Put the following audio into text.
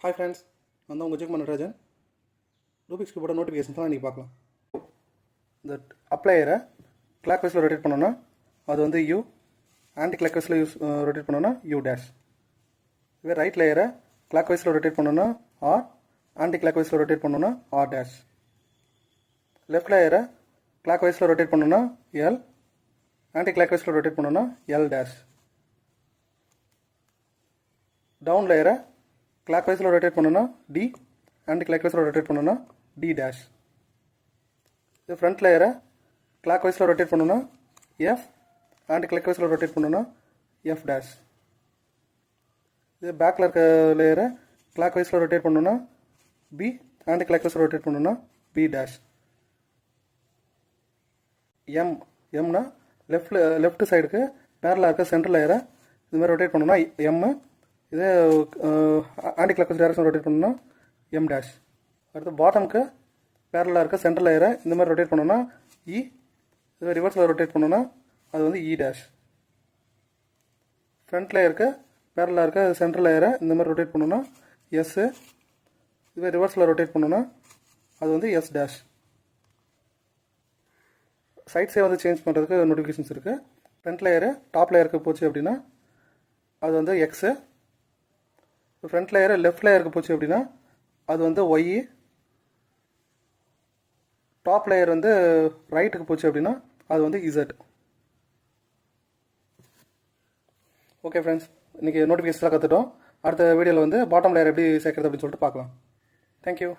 Hi friends, நான் தான் உங்கள் ஜெகமன் நடராஜன். ரூபிக்ஸ் கியூபோட நோட்டிஃபிகேஷன்ஸ்லாம் இன்றைக்கி பார்க்கலாம். இந்த அப்ளையரை கிளாக் வைஸில் ரொட்டேட் பண்ணோன்னா அது வந்து யூ, ஆன்டி கிளாக் வைஸில் ரொட்டேட் பண்ணோன்னா யூ டேஷ். இதுவே ரைட் லேயரை கிளாக் வைஸில் ரொட்டேட் பண்ணோன்னா ஆர், ஆன்டி கிளாக் வைஸில் ரொட்டேட் பண்ணோன்னா ஆர் டேஷ். லெஃப்ட் லேயரை கிளாக் வைஸில் ரொட்டேட் பண்ணோன்னா எல், ஆன்டி கிளாக் வைஸில் ரொட்டேட் பண்ணோன்னா எல் டேஷ். டவுன் லேயரை கிளாக் வைஸில் ரொட்டேட் பண்ணோன்னா டி, ஆன்டி கிளாக் வைஸில் ரொட்டேட் பண்ணோன்னா டி டேஷ். இது ஃப்ரண்ட் லேயரை கிளாக் வைஸில் ரொட்டேட் பண்ணோன்னா எஃப், ஆன்டி கிளாக் வைஸில் ரொட்டேட் பண்ணோன்னா எஃப் டேஷ். இது பேக்கில் இருக்க லேயரை கிளாக் வைஸில் ரொட்டேட் பண்ணோன்னா பி, ஆன்டி கிளாக் வைஸில் ரொட்டேட் பண்ணோன்னா பி டேஷ். எம்னா லெஃப்ட் சைடுக்கு பேரலாக இருக்க சென்ட்ரல் லேயரை இது மாதிரி ரொட்டேட் பண்ணோன்னா எம், இதே anticlockwise direction rotate பண்ணோன்னா எம் டேஷ். அடுத்து பாட்டமுக்கு பேரலாக இருக்க சென்ட்ரல் லேயரை இந்த மாதிரி ரொட்டேட் பண்ணோன்னா இ, இதே ரிவர்ஸில் ரொட்டேட் பண்ணோன்னா அது வந்து இ டேஷ். ஃப்ரண்ட் லேயருக்கு பேரலாக இருக்க சென்ட்ரல் லேயரை இந்த மாதிரி ரொட்டேட் பண்ணோன்னா எஸ்ஸு, இதுவே ரிவர்ஸில் ரொட்டேட் பண்ணோன்னா அது வந்து எஸ் டேஷ். சைட்ஸே வந்து சேஞ்ச் பண்ணுறதுக்கு நோட்டிஃபிகேஷன்ஸ் இருக்குது. ஃப்ரண்ட் லேயரு டாப் லேயருக்கு போச்சு அப்படின்னா அது வந்து எக்ஸு, ஃப்ரண்ட் லேயரு லெஃப்ட் லேயருக்கு போச்சு அப்படின்னா அது வந்து ஒய், டாப் லேயர் வந்து ரைட்டுக்கு போச்சு அப்படின்னா அது வந்து இசட். ஓகே ஃப்ரெண்ட்ஸ், இன்றைக்கி நோட்டிஃபிகேஷன்லாம் கற்றுட்டோம். அடுத்த வீடியோவில் வந்து பாட்டம் லேயர் எப்படி சேர்க்குறது அப்படின்னு சொல்லிட்டு பார்க்கலாம். தேங்க்யூ.